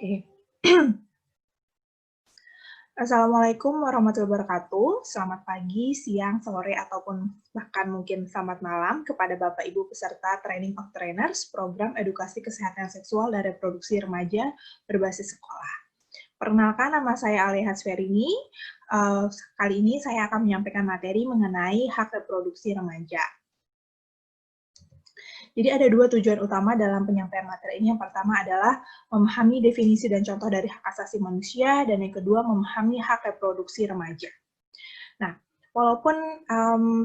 Oke. Assalamualaikum warahmatullahi wabarakatuh. Selamat pagi, siang, sore, ataupun bahkan mungkin selamat malam kepada Bapak Ibu peserta Training of Trainers, program edukasi kesehatan seksual dan reproduksi remaja berbasis sekolah. Perkenalkan, nama saya Aleha Sferini. Kali ini saya akan menyampaikan materi mengenai hak reproduksi remaja. Jadi ada dua tujuan utama dalam penyampaian materi ini. Yang pertama adalah memahami definisi dan contoh dari hak asasi manusia, dan yang kedua memahami hak reproduksi remaja. Nah, walaupun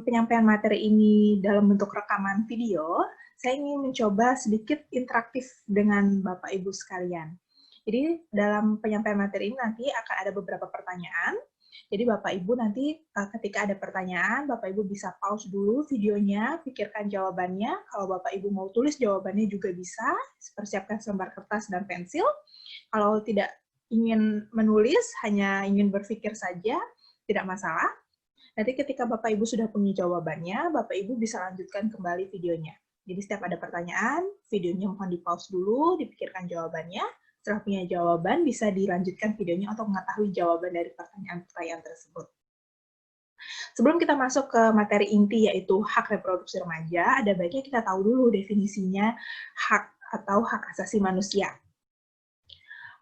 penyampaian materi ini dalam bentuk rekaman video, saya ingin mencoba sedikit interaktif dengan Bapak Ibu sekalian. Jadi dalam penyampaian materi ini nanti akan ada beberapa pertanyaan. Jadi Bapak Ibu nanti ketika ada pertanyaan, Bapak Ibu bisa pause dulu videonya, pikirkan jawabannya. Kalau Bapak Ibu mau tulis jawabannya juga bisa, persiapkan selembar kertas dan pensil. Kalau tidak ingin menulis, hanya ingin berpikir saja, tidak masalah. Nanti ketika Bapak Ibu sudah punya jawabannya, Bapak Ibu bisa lanjutkan kembali videonya. Jadi setiap ada pertanyaan, videonya mohon di-pause dulu, dipikirkan jawabannya. Setelah punya jawaban, bisa dilanjutkan videonya untuk mengetahui jawaban dari pertanyaan-pertanyaan tersebut. Sebelum kita masuk ke materi inti, yaitu hak reproduksi remaja, ada baiknya kita tahu dulu definisinya hak atau hak asasi manusia.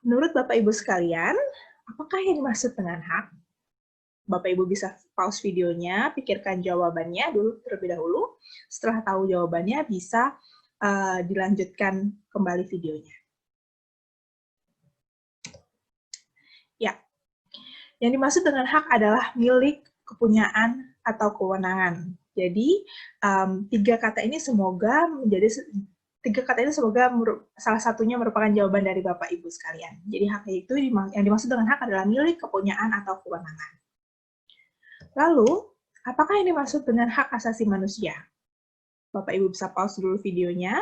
Menurut Bapak Ibu sekalian, apakah yang dimaksud dengan hak? Bapak Ibu bisa pause videonya, pikirkan jawabannya dulu terlebih dahulu. Setelah tahu jawabannya, bisa dilanjutkan kembali videonya. Ya, yang dimaksud dengan hak adalah milik, kepunyaan, atau kewenangan. Jadi, tiga kata ini semoga salah satunya merupakan jawaban dari Bapak Ibu sekalian. Jadi hak itu yang dimaksud dengan hak adalah milik, kepunyaan, atau kewenangan. Lalu, apakah yang dimaksud dengan hak asasi manusia? Bapak Ibu bisa pause dulu videonya,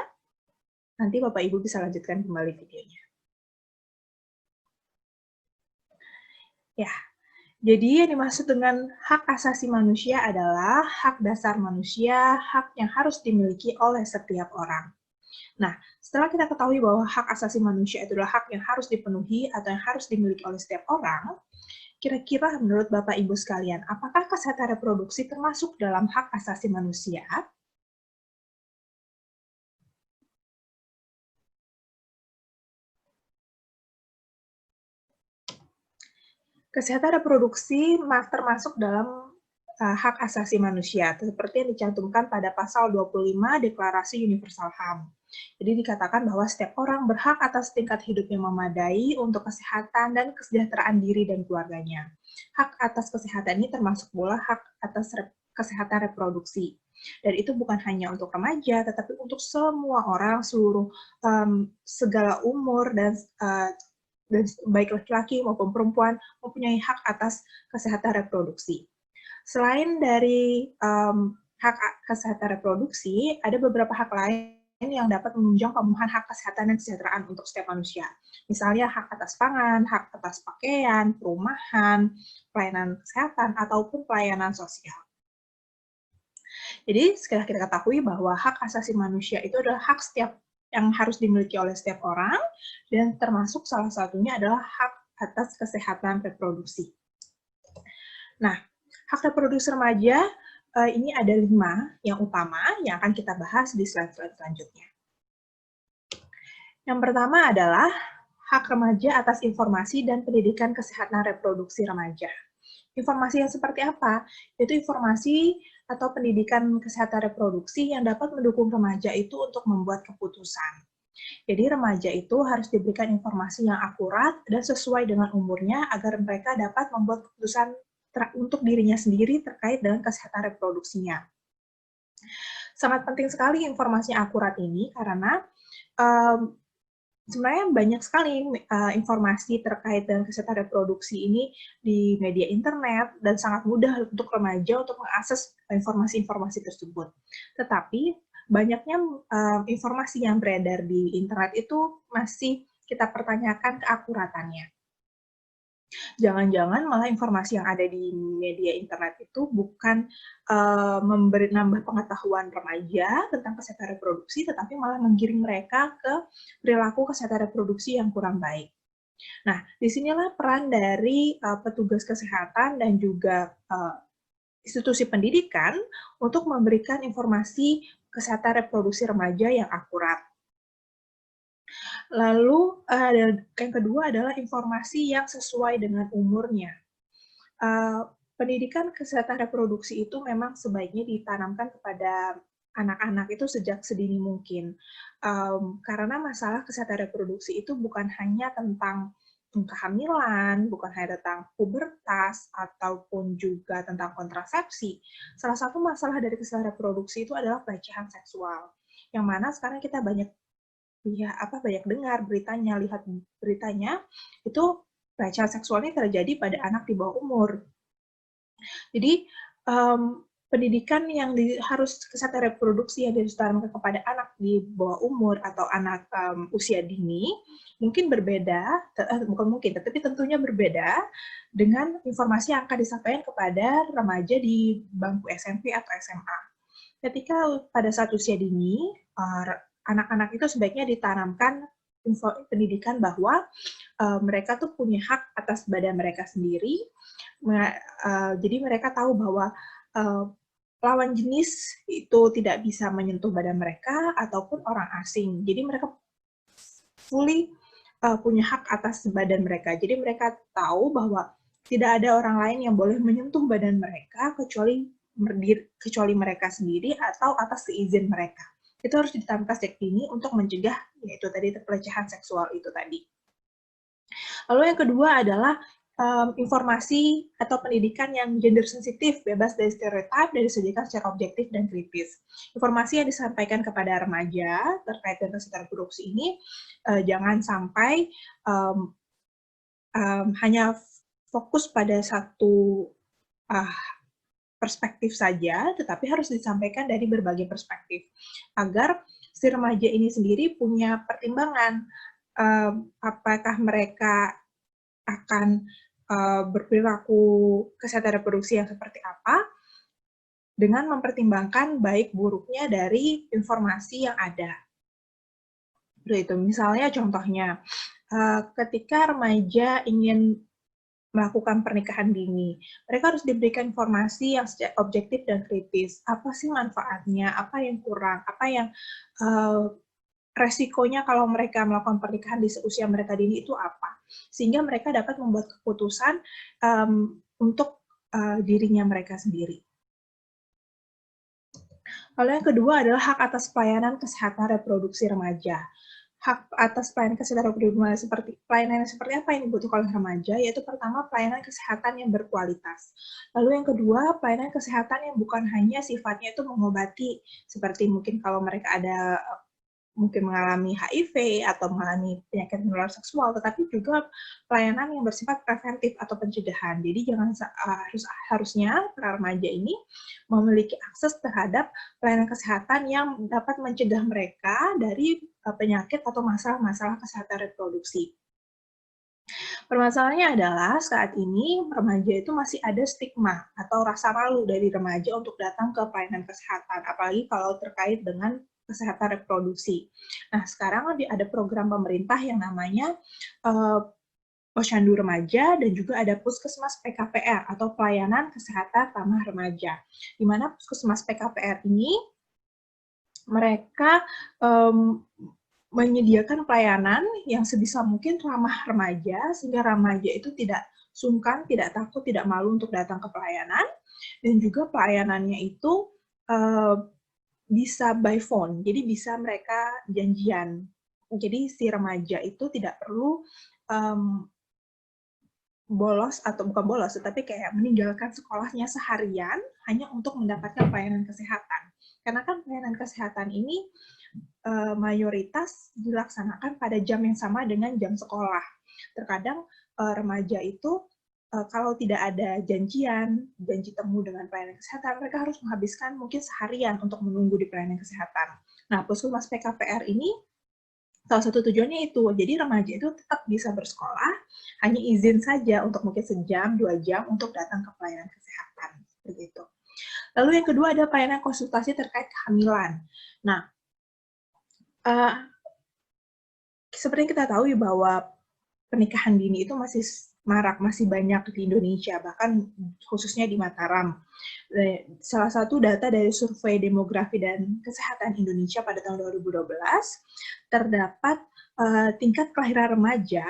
nanti Bapak Ibu bisa lanjutkan kembali videonya. Ya, jadi yang dimaksud dengan hak asasi manusia adalah hak dasar manusia, hak yang harus dimiliki oleh setiap orang. Nah, setelah kita ketahui bahwa hak asasi manusia itu adalah hak yang harus dipenuhi atau yang harus dimiliki oleh setiap orang, kira-kira menurut Bapak Ibu sekalian, apakah kesehatan reproduksi termasuk dalam hak asasi manusia? Kesehatan reproduksi termasuk dalam hak asasi manusia, seperti yang dicantumkan pada pasal 25 Deklarasi Universal HAM. Jadi dikatakan bahwa setiap orang berhak atas tingkat hidup yang memadai untuk kesehatan dan kesejahteraan diri dan keluarganya. Hak atas kesehatan ini termasuk pula hak atas kesehatan reproduksi. Dan itu bukan hanya untuk remaja, tetapi untuk semua orang, seluruh segala umur dan baik laki-laki maupun perempuan mempunyai hak atas kesehatan reproduksi. Selain dari hak kesehatan reproduksi, ada beberapa hak lain yang dapat menunjang pemenuhan hak kesehatan dan kesejahteraan untuk setiap manusia. Misalnya hak atas pangan, hak atas pakaian, perumahan, pelayanan kesehatan, ataupun pelayanan sosial. Jadi, sekali kita ketahui bahwa hak asasi manusia itu adalah hak yang harus dimiliki oleh setiap orang, dan termasuk salah satunya adalah hak atas kesehatan reproduksi. Nah, hak reproduksi remaja ini ada 5 yang utama yang akan kita bahas di slide-slide selanjutnya. Yang pertama adalah hak remaja atas informasi dan pendidikan kesehatan reproduksi remaja. Informasi yang seperti apa? Itu informasi atau pendidikan kesehatan reproduksi yang dapat mendukung remaja itu untuk membuat keputusan. Jadi remaja itu harus diberikan informasi yang akurat dan sesuai dengan umurnya agar mereka dapat membuat keputusan untuk dirinya sendiri terkait dengan kesehatan reproduksinya. Sangat penting sekali informasi yang akurat ini karena sebenarnya banyak sekali informasi terkait dengan kesehatan reproduksi ini di media internet dan sangat mudah untuk remaja untuk mengakses informasi-informasi tersebut. Tetapi banyaknya informasi yang beredar di internet itu masih kita pertanyakan keakuratannya. Jangan-jangan malah informasi yang ada di media internet itu bukan memberi nambah pengetahuan remaja tentang kesehatan reproduksi, tetapi malah menggiring mereka ke perilaku kesehatan reproduksi yang kurang baik. Nah, disinilah peran dari petugas kesehatan dan juga institusi pendidikan untuk memberikan informasi kesehatan reproduksi remaja yang akurat. Lalu yang kedua adalah informasi yang sesuai dengan umurnya. Pendidikan kesehatan reproduksi itu memang sebaiknya ditanamkan kepada anak-anak itu sejak sedini mungkin. Karena masalah kesehatan reproduksi itu bukan hanya tentang kehamilan, bukan hanya tentang pubertas, ataupun juga tentang kontrasepsi. Salah satu masalah dari kesehatan reproduksi itu adalah pelecehan seksual. Yang mana sekarang kita banyak banyak dengar beritanya, lihat beritanya, itu pelecehan seksualnya terjadi pada anak di bawah umur. Jadi pendidikan yang harus kesehatan reproduksi yang ditanamkan kepada anak di bawah umur atau anak usia dini mungkin berbeda, bukan mungkin, tetapi tentunya berbeda dengan informasi yang akan disampaikan kepada remaja di bangku SMP atau SMA. Ketika pada saat usia dini, anak-anak itu sebaiknya ditanamkan pendidikan bahwa mereka tuh punya hak atas badan mereka sendiri. Jadi mereka tahu bahwa lawan jenis itu tidak bisa menyentuh badan mereka ataupun orang asing. Jadi mereka fully punya hak atas badan mereka. Jadi mereka tahu bahwa tidak ada orang lain yang boleh menyentuh badan mereka kecuali mereka sendiri atau atas seizin mereka. Itu harus ditanamkan sejak dini untuk mencegah yaitu tadi pelecehan seksual itu tadi. Lalu yang kedua adalah informasi atau pendidikan yang gender sensitif, bebas dari stereotip, dan disajikan secara objektif dan kritis. Informasi yang disampaikan kepada remaja terkait dengan kesehatan reproduksi ini jangan sampai hanya fokus pada satu perspektif saja, tetapi harus disampaikan dari berbagai perspektif, agar si remaja ini sendiri punya pertimbangan apakah mereka akan berperilaku kesehatan reproduksi yang seperti apa, dengan mempertimbangkan baik buruknya dari informasi yang ada. Itu misalnya contohnya, ketika remaja ingin melakukan pernikahan dini, mereka harus diberikan informasi yang objektif dan kritis. Apa sih manfaatnya, apa yang kurang, apa yang resikonya kalau mereka melakukan pernikahan di usia mereka dini itu apa, sehingga mereka dapat membuat keputusan untuk dirinya mereka sendiri. Lalu yang kedua adalah hak atas pelayanan kesehatan reproduksi remaja. Hak atas pelayanan kesehatan reproduksi pelayanan seperti apa yang dibutuhkan oleh remaja, yaitu pertama pelayanan kesehatan yang berkualitas. Lalu yang kedua, pelayanan kesehatan yang bukan hanya sifatnya itu mengobati, seperti mungkin kalau mereka ada mungkin mengalami HIV atau mengalami penyakit menular seksual, tetapi juga pelayanan yang bersifat preventif atau pencegahan. Jadi harusnya para remaja ini memiliki akses terhadap pelayanan kesehatan yang dapat mencegah mereka dari penyakit atau masalah-masalah kesehatan reproduksi. Permasalahannya adalah saat ini remaja itu masih ada stigma atau rasa malu dari remaja untuk datang ke pelayanan kesehatan, apalagi kalau terkait dengan kesehatan reproduksi. Nah, sekarang ada program pemerintah yang namanya Posyandu Remaja dan juga ada Puskesmas PKPR atau Pelayanan Kesehatan Ramah Remaja. Di mana Puskesmas PKPR ini mereka menyediakan pelayanan yang sebisa mungkin ramah remaja, sehingga remaja itu tidak sungkan, tidak takut, tidak malu untuk datang ke pelayanan, dan juga pelayanannya itu bisa by phone, jadi bisa mereka janjian. Jadi si remaja itu tidak perlu bolos atau bukan bolos, tetapi kayak meninggalkan sekolahnya seharian hanya untuk mendapatkan pelayanan kesehatan. Karena kan pelayanan kesehatan ini mayoritas dilaksanakan pada jam yang sama dengan jam sekolah. Terkadang remaja itu kalau tidak ada janji temu dengan pelayanan kesehatan, mereka harus menghabiskan mungkin seharian untuk menunggu di pelayanan kesehatan. Nah, Puskesmas PKPR ini salah satu tujuannya itu, jadi remaja itu tetap bisa bersekolah, hanya izin saja untuk mungkin sejam, 2 jam untuk datang ke pelayanan kesehatan. Begitu. Lalu yang kedua ada pelayanan konsultasi terkait kehamilan. Nah, seperti kita tahu bahwa pernikahan dini itu masih marak, masih banyak di Indonesia, bahkan khususnya di Mataram. Salah satu data dari Survei Demografi dan Kesehatan Indonesia pada tahun 2012, terdapat tingkat kelahiran remaja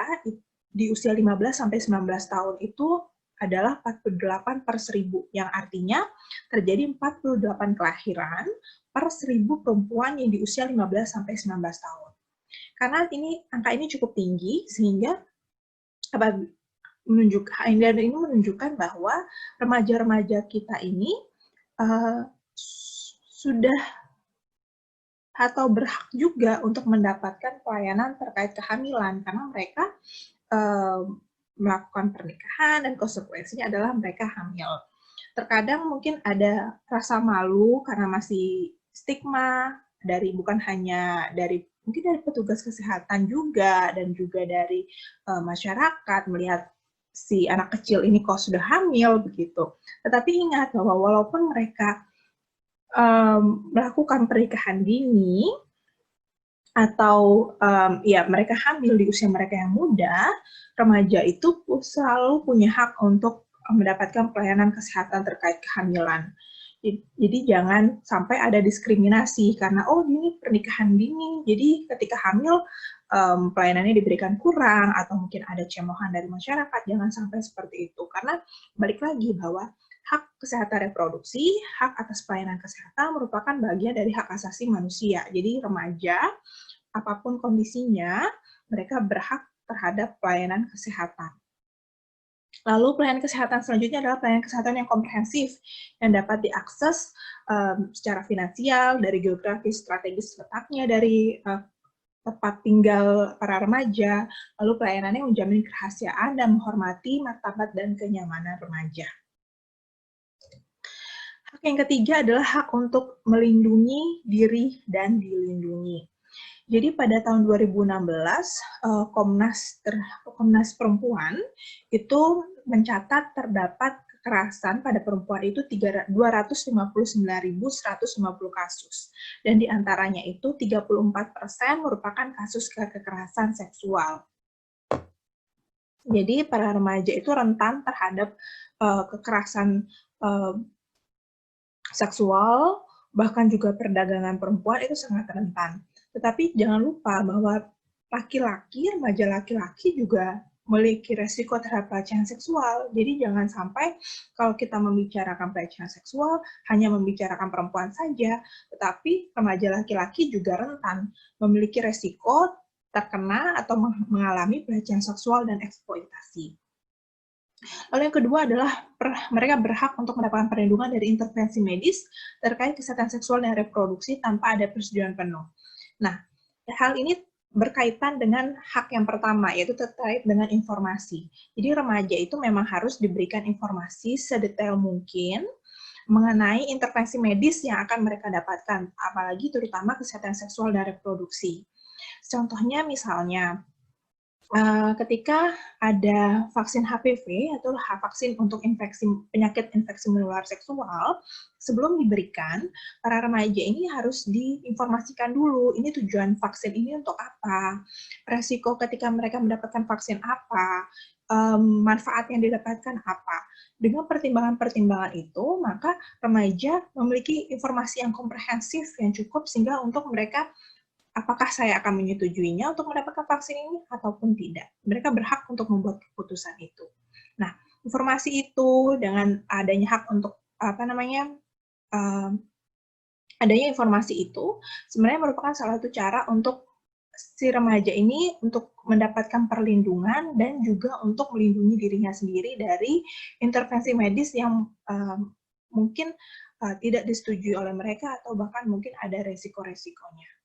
di usia 15 sampai 19 tahun itu adalah 48 per 1000, yang artinya terjadi 48 kelahiran per 1000 perempuan yang di usia 15 sampai 19 tahun. Karena angka ini cukup tinggi, sehingga ini menunjukkan bahwa remaja-remaja kita ini sudah atau berhak juga untuk mendapatkan pelayanan terkait kehamilan, karena mereka melakukan pernikahan dan konsekuensinya adalah mereka hamil. Terkadang mungkin ada rasa malu karena masih stigma bukan hanya mungkin dari petugas kesehatan juga, dan juga dari masyarakat melihat si anak kecil ini kok sudah hamil begitu. Tetapi ingat bahwa walaupun mereka melakukan pernikahan dini atau mereka hamil di usia mereka yang muda, remaja itu selalu punya hak untuk mendapatkan pelayanan kesehatan terkait kehamilan. Jadi jangan sampai ada diskriminasi karena ini pernikahan dini, jadi ketika hamil pelayanannya diberikan kurang atau mungkin ada cemoohan dari masyarakat. Jangan sampai seperti itu, karena balik lagi bahwa hak kesehatan reproduksi, hak atas pelayanan kesehatan merupakan bagian dari hak asasi manusia. Jadi remaja, apapun kondisinya, mereka berhak terhadap pelayanan kesehatan. Lalu pelayanan kesehatan selanjutnya adalah pelayanan kesehatan yang komprehensif, yang dapat diakses secara finansial, dari geografis, strategis letaknya, dari tempat tinggal para remaja, lalu pelayanannya menjamin kerahasiaan dan menghormati martabat dan kenyamanan remaja. Hak yang ketiga adalah hak untuk melindungi diri dan dilindungi. Jadi pada tahun 2016, Komnas Perempuan itu mencatat terdapat kekerasan pada perempuan itu 259.150 kasus. Dan diantaranya itu 34% merupakan kasus kekerasan seksual. Jadi para remaja itu rentan terhadap kekerasan seksual, bahkan juga perdagangan perempuan itu sangat rentan. Tetapi jangan lupa bahwa remaja laki-laki juga memiliki resiko terhadap pelecehan seksual. Jadi jangan sampai kalau kita membicarakan pelecehan seksual hanya membicarakan perempuan saja, tetapi remaja laki-laki juga rentan memiliki resiko terkena atau mengalami pelecehan seksual dan eksploitasi. Lalu yang kedua adalah mereka berhak untuk mendapatkan perlindungan dari intervensi medis terkait kesehatan seksual dan reproduksi tanpa ada persetujuan penuh. Nah, hal ini berkaitan dengan hak yang pertama, yaitu terkait dengan informasi. Jadi remaja itu memang harus diberikan informasi sedetail mungkin mengenai intervensi medis yang akan mereka dapatkan, apalagi terutama kesehatan seksual dan reproduksi. Contohnya misalnya, ketika ada vaksin HPV atau vaksin untuk penyakit infeksi menular seksual, sebelum diberikan, para remaja ini harus diinformasikan dulu, ini tujuan vaksin ini untuk apa, resiko ketika mereka mendapatkan vaksin apa, manfaat yang didapatkan apa. Dengan pertimbangan-pertimbangan itu, maka remaja memiliki informasi yang komprehensif yang cukup sehingga untuk mereka apakah saya akan menyetujuinya untuk mendapatkan vaksin ini ataupun tidak. Mereka berhak untuk membuat keputusan itu. Nah, informasi itu dengan adanya hak untuk adanya informasi itu sebenarnya merupakan salah satu cara untuk si remaja ini untuk mendapatkan perlindungan dan juga untuk melindungi dirinya sendiri dari intervensi medis yang mungkin tidak disetujui oleh mereka atau bahkan mungkin ada resiko-resikonya.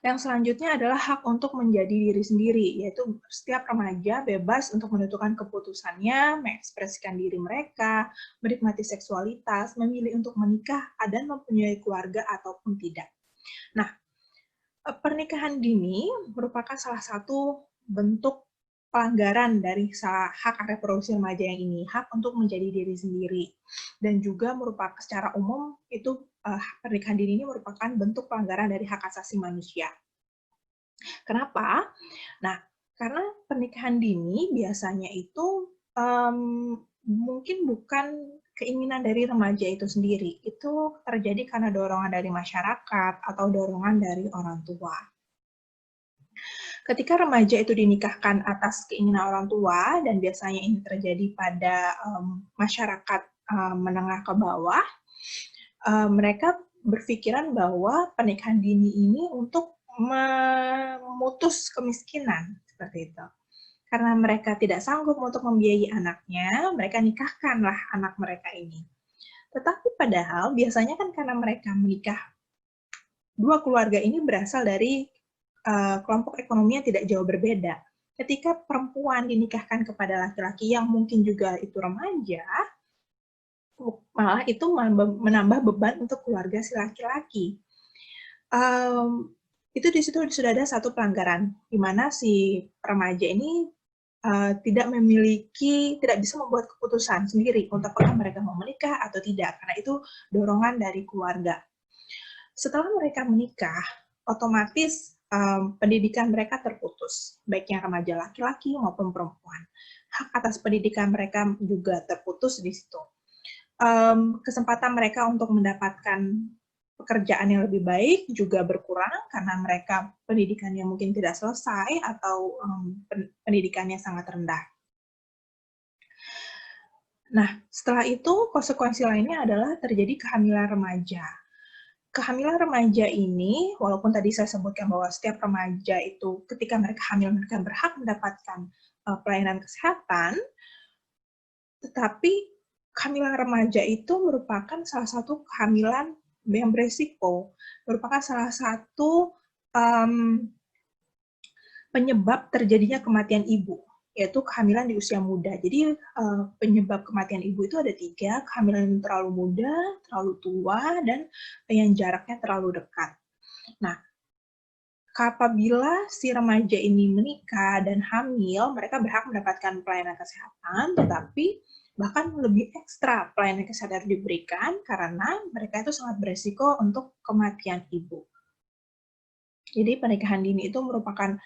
Yang selanjutnya adalah hak untuk menjadi diri sendiri, yaitu setiap remaja bebas untuk menentukan keputusannya, mengekspresikan diri mereka, menikmati seksualitas, memilih untuk menikah, dan mempunyai keluarga ataupun tidak. Nah, pernikahan dini merupakan salah satu bentuk pelanggaran dari hak reproduksi remaja yang ini, hak untuk menjadi diri sendiri. Dan juga merupakan secara umum itu pernikahan dini ini merupakan bentuk pelanggaran dari hak asasi manusia. Kenapa? Nah, karena pernikahan dini biasanya itu mungkin bukan keinginan dari remaja itu sendiri, itu terjadi karena dorongan dari masyarakat atau dorongan dari orang tua. Ketika remaja itu dinikahkan atas keinginan orang tua, dan biasanya ini terjadi pada masyarakat menengah ke bawah, mereka berpikiran bahwa pernikahan dini ini untuk memutus kemiskinan, seperti itu. Karena mereka tidak sanggup untuk membiayai anaknya, mereka nikahkanlah anak mereka ini. Tetapi padahal biasanya kan karena mereka menikah, dua keluarga ini berasal dari kelompok ekonomi yang tidak jauh berbeda. Ketika perempuan dinikahkan kepada laki-laki yang mungkin juga itu remaja, malah itu menambah beban untuk keluarga si laki-laki. Itu di situ sudah ada satu pelanggaran, di mana si remaja ini tidak bisa membuat keputusan sendiri untuk apakah mereka mau menikah atau tidak, karena itu dorongan dari keluarga. Setelah mereka menikah, otomatis pendidikan mereka terputus, baik yang remaja laki-laki maupun perempuan. Hak atas pendidikan mereka juga terputus di situ. Kesempatan mereka untuk mendapatkan pekerjaan yang lebih baik juga berkurang karena mereka pendidikannya mungkin tidak selesai atau pendidikannya sangat rendah. Nah, setelah itu konsekuensi lainnya adalah terjadi kehamilan remaja. Kehamilan remaja ini, walaupun tadi saya sebutkan bahwa setiap remaja itu ketika mereka hamil mereka berhak mendapatkan pelayanan kesehatan, tetapi kehamilan remaja itu merupakan salah satu kehamilan yang beresiko, merupakan salah satu penyebab terjadinya kematian ibu, yaitu kehamilan di usia muda. Jadi penyebab kematian ibu itu ada 3, kehamilan terlalu muda, terlalu tua, dan yang jaraknya terlalu dekat. Nah, apabila si remaja ini menikah dan hamil, mereka berhak mendapatkan pelayanan kesehatan, tetapi bahkan lebih ekstra pelayanan kesehatan diberikan karena mereka itu sangat beresiko untuk kematian ibu. Jadi pernikahan dini itu merupakan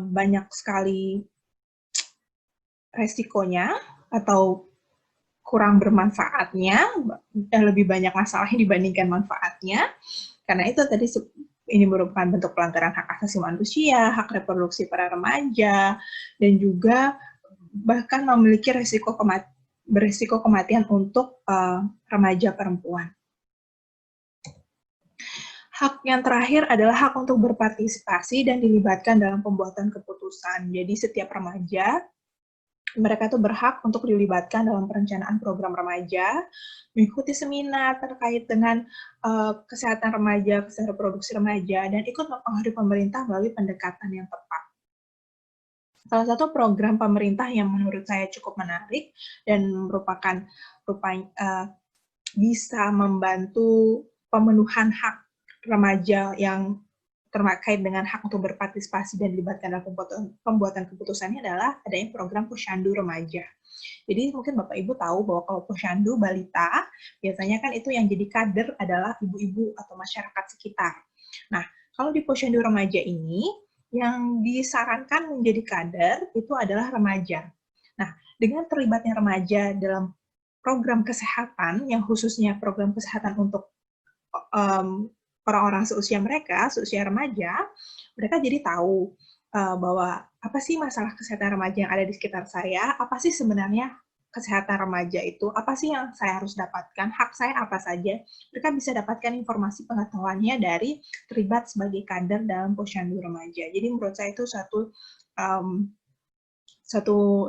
banyak sekali resikonya atau kurang bermanfaatnya, lebih banyak masalahnya dibandingkan manfaatnya. Karena itu tadi ini merupakan bentuk pelanggaran hak asasi manusia, hak reproduksi para remaja, dan juga bahkan memiliki berisiko kematian untuk remaja perempuan. Hak yang terakhir adalah hak untuk berpartisipasi dan dilibatkan dalam pembuatan keputusan. Jadi setiap remaja, mereka itu berhak untuk dilibatkan dalam perencanaan program remaja, mengikuti seminar terkait dengan kesehatan remaja, kesehatan reproduksi remaja, dan ikut mempengaruhi pemerintah melalui pendekatan yang tepat. Salah satu program pemerintah yang menurut saya cukup menarik dan merupakan bisa membantu pemenuhan hak remaja yang terkait dengan hak untuk berpartisipasi dan dilibatkan dalam pembuatan keputusannya adalah adanya program Posyandu Remaja. Jadi mungkin Bapak Ibu tahu bahwa kalau Posyandu balita, biasanya kan itu yang jadi kader adalah ibu-ibu atau masyarakat sekitar. Nah, kalau di Posyandu Remaja ini, yang disarankan menjadi kader itu adalah remaja. Nah, dengan terlibatnya remaja dalam program kesehatan, yang khususnya program kesehatan untuk orang-orang seusia mereka, seusia remaja, mereka jadi tahu bahwa apa sih masalah kesehatan remaja yang ada di sekitar saya, apa sih sebenarnya kesehatan remaja itu, apa sih yang saya harus dapatkan, hak saya apa saja. Mereka bisa dapatkan informasi pengetahuannya dari terlibat sebagai kader dalam Posyandu Remaja. Jadi menurut saya itu satu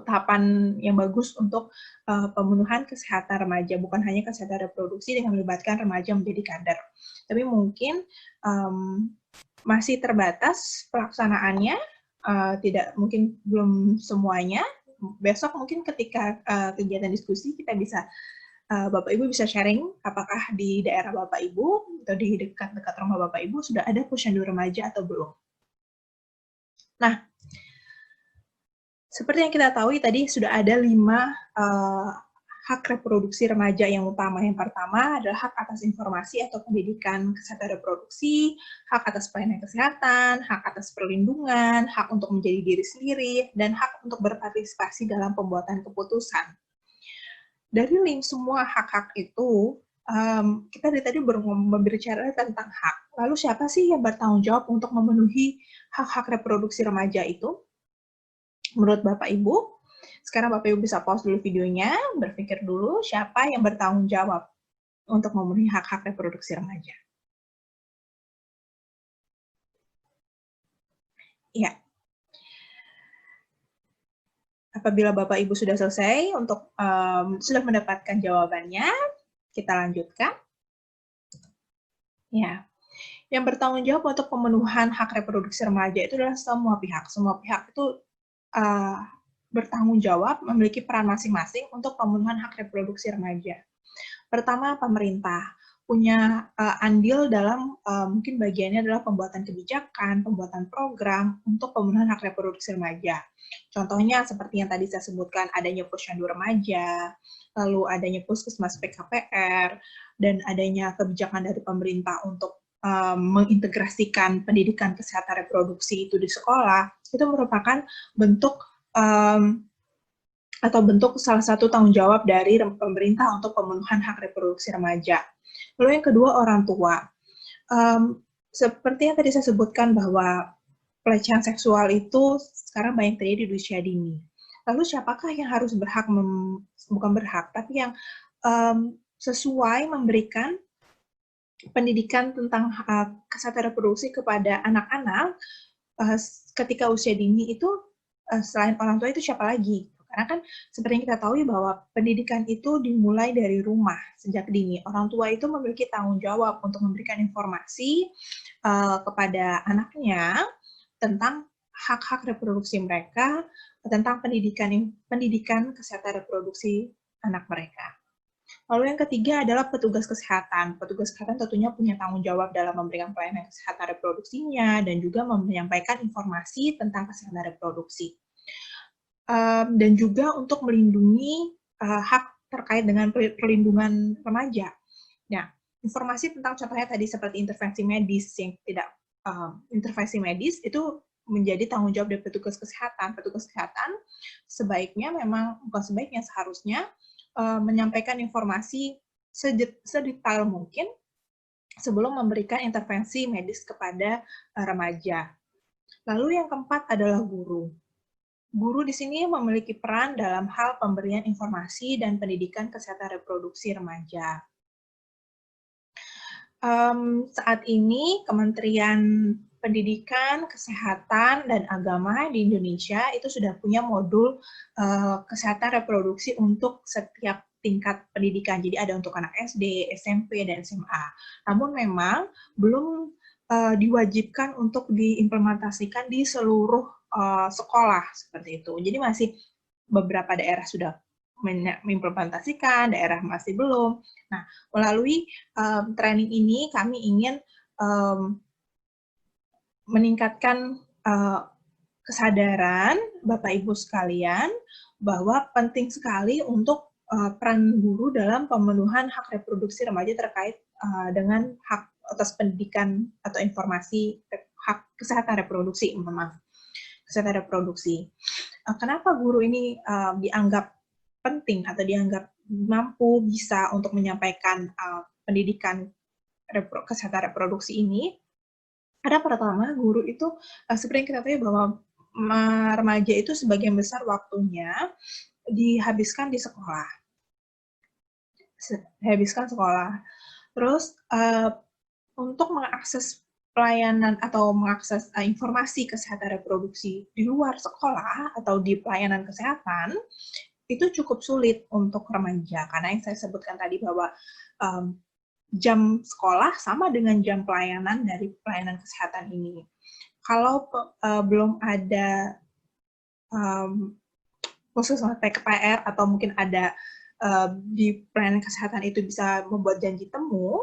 tahapan yang bagus untuk pemenuhan kesehatan remaja, bukan hanya kesehatan reproduksi dengan melibatkan remaja menjadi kader. Tapi mungkin masih terbatas pelaksanaannya, tidak mungkin belum semuanya. Besok mungkin ketika kegiatan diskusi kita bisa Bapak Ibu bisa sharing apakah di daerah Bapak Ibu atau di dekat-dekat rumah Bapak Ibu sudah ada posyandu remaja atau belum. Nah, seperti yang kita tahu tadi sudah ada 5 hak reproduksi remaja yang utama. Yang pertama adalah hak atas informasi atau pendidikan kesehatan reproduksi, hak atas pelayanan kesehatan, hak atas perlindungan, hak untuk menjadi diri sendiri, dan hak untuk berpartisipasi dalam pembuatan keputusan. Dari link semua hak-hak itu, kita dari tadi berbicara tentang hak. Lalu siapa sih yang bertanggung jawab untuk memenuhi hak-hak reproduksi remaja itu? Menurut Bapak Ibu, sekarang Bapak Ibu bisa pause dulu videonya, berpikir dulu siapa yang bertanggung jawab untuk memenuhi hak-hak reproduksi remaja. Ya. Apabila Bapak Ibu sudah selesai untuk sudah mendapatkan jawabannya, kita lanjutkan. Ya. Yang bertanggung jawab untuk pemenuhan hak reproduksi remaja itu adalah semua pihak. Semua pihak itu bertanggung jawab, memiliki peran masing-masing untuk pemenuhan hak reproduksi remaja. Pertama, pemerintah punya andil dalam mungkin bagiannya adalah pembuatan kebijakan, pembuatan program untuk pemenuhan hak reproduksi remaja. Contohnya seperti yang tadi saya sebutkan, adanya posyandu remaja, lalu adanya puskesmas PKPR, dan adanya kebijakan dari pemerintah untuk mengintegrasikan pendidikan kesehatan reproduksi itu di sekolah, itu merupakan bentuk atau bentuk salah satu tanggung jawab dari pemerintah untuk pemenuhan hak reproduksi remaja. Lalu yang kedua, orang tua. Seperti yang tadi saya sebutkan bahwa pelecehan seksual itu sekarang banyak terjadi di usia dini. Lalu siapakah yang harus berhak, bukan berhak, tapi yang sesuai memberikan pendidikan tentang kesehatan reproduksi kepada anak-anak ketika usia dini itu, selain orang tua itu siapa lagi? Karena kan seperti yang kita tahu bahwa pendidikan itu dimulai dari rumah sejak dini. Orang tua itu memiliki tanggung jawab untuk memberikan informasi kepada anaknya tentang hak-hak reproduksi mereka, tentang pendidikan kesehatan reproduksi anak mereka. Lalu yang ketiga adalah petugas kesehatan. Petugas kesehatan tentunya punya tanggung jawab dalam memberikan pelayanan kesehatan reproduksinya dan juga menyampaikan informasi tentang kesehatan reproduksi. Dan juga untuk melindungi hak terkait dengan perlindungan remaja. Nah, informasi tentang contohnya tadi seperti intervensi medis yang tidak intervensi medis itu menjadi tanggung jawab dari petugas kesehatan. Petugas kesehatan sebaiknya memang, bukan sebaiknya, seharusnya menyampaikan informasi sedetail mungkin sebelum memberikan intervensi medis kepada remaja. Lalu yang keempat adalah guru. Guru di sini memiliki peran dalam hal pemberian informasi dan pendidikan kesehatan reproduksi remaja. Saat ini Kementerian Pendidikan, Kesehatan, dan Agama di Indonesia itu sudah punya modul kesehatan reproduksi untuk setiap tingkat pendidikan. Jadi ada untuk anak SD, SMP, dan SMA. Namun memang belum diwajibkan untuk diimplementasikan di seluruh sekolah seperti itu. Jadi masih beberapa daerah sudah mengimplementasikan, daerah masih belum. Nah, melalui training ini kami ingin meningkatkan kesadaran Bapak Ibu sekalian bahwa penting sekali untuk peran guru dalam pemenuhan hak reproduksi remaja terkait dengan hak atas pendidikan atau informasi hak kesehatan reproduksi, kesehatan reproduksi. Kenapa guru ini dianggap penting atau dianggap mampu bisa untuk menyampaikan pendidikan kesehatan reproduksi ini? Ada pertama, guru itu seperti yang kita tahu bahwa remaja itu sebagian besar waktunya dihabiskan di sekolah. Terus untuk mengakses pelayanan atau mengakses informasi kesehatan reproduksi di luar sekolah atau di pelayanan kesehatan itu cukup sulit untuk remaja, karena yang saya sebutkan tadi bahwa jam sekolah sama dengan jam pelayanan dari pelayanan kesehatan ini. Kalau belum ada puskesmas PKPR atau mungkin ada di pelayanan kesehatan itu bisa membuat janji temu,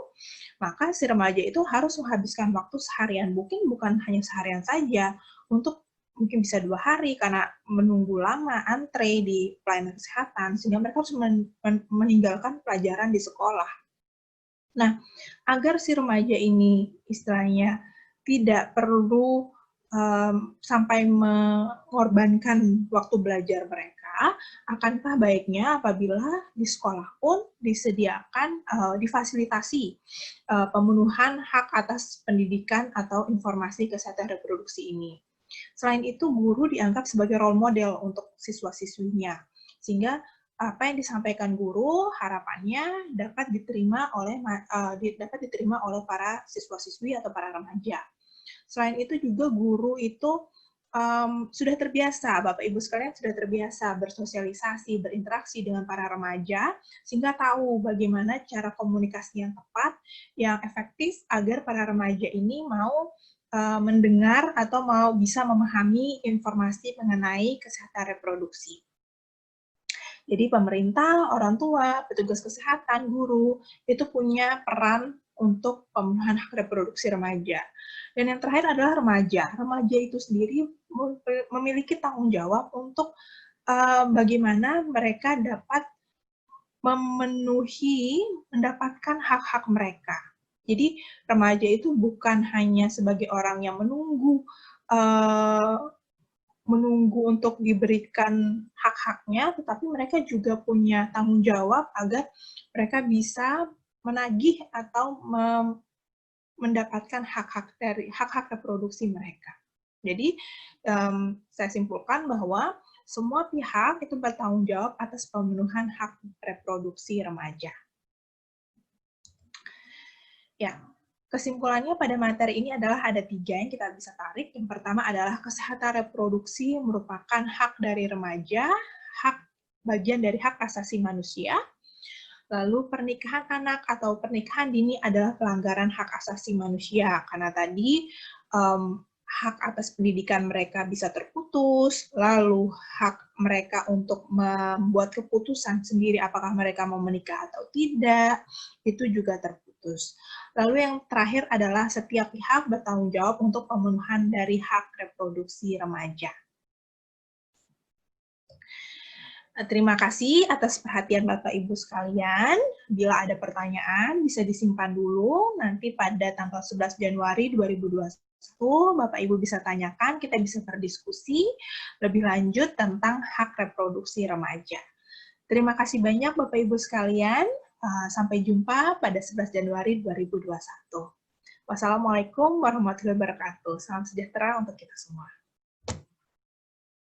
maka si remaja itu harus menghabiskan waktu seharian, mungkin bukan hanya seharian saja, untuk mungkin bisa 2 hari karena menunggu lama, antre di pelayanan kesehatan, sehingga mereka harus meninggalkan pelajaran di sekolah. Nah, agar si remaja ini istilahnya tidak perlu sampai mengorbankan waktu belajar mereka, akankah baiknya apabila di sekolah pun disediakan, difasilitasi pemenuhan hak atas pendidikan atau informasi kesehatan reproduksi ini. Selain itu, guru dianggap sebagai role model untuk siswa-siswinya, sehingga apa yang disampaikan guru harapannya dapat diterima oleh para siswa-siswi atau para remaja. Selain itu juga guru itu sudah terbiasa, Bapak Ibu sekalian sudah terbiasa bersosialisasi, berinteraksi dengan para remaja, sehingga tahu bagaimana cara komunikasi yang tepat, yang efektif agar para remaja ini mau mendengar atau mau bisa memahami informasi mengenai kesehatan reproduksi. Jadi pemerintah, orang tua, petugas kesehatan, guru, itu punya peran untuk pemenuhan hak reproduksi remaja. Dan yang terakhir adalah remaja. Remaja itu sendiri memiliki tanggung jawab untuk bagaimana mereka dapat mendapatkan hak-hak mereka. Jadi remaja itu bukan hanya sebagai orang yang menunggu untuk diberikan hak-haknya, tetapi mereka juga punya tanggung jawab agar mereka bisa menagih atau mendapatkan hak-hak reproduksi mereka. Jadi, saya simpulkan bahwa semua pihak itu bertanggung jawab atas pemenuhan hak reproduksi remaja. Ya, kesimpulannya pada materi ini adalah ada 3 yang kita bisa tarik. Yang pertama adalah kesehatan reproduksi merupakan hak dari remaja, bagian dari hak asasi manusia. Lalu pernikahan anak atau pernikahan dini adalah pelanggaran hak asasi manusia, karena tadi hak atas pendidikan mereka bisa terputus, lalu hak mereka untuk membuat keputusan sendiri apakah mereka mau menikah atau tidak, itu juga terputus. Lalu yang terakhir adalah setiap pihak bertanggung jawab untuk pemenuhan dari hak reproduksi remaja. Terima kasih atas perhatian Bapak Ibu sekalian. Bila ada pertanyaan, bisa disimpan dulu. Nanti pada tanggal 11 Januari 2021, Bapak Ibu bisa tanyakan, kita bisa berdiskusi lebih lanjut tentang hak reproduksi remaja. Terima kasih banyak Bapak Ibu sekalian. Sampai jumpa pada 11 Januari 2021. Wassalamualaikum warahmatullahi wabarakatuh. Salam sejahtera untuk kita semua.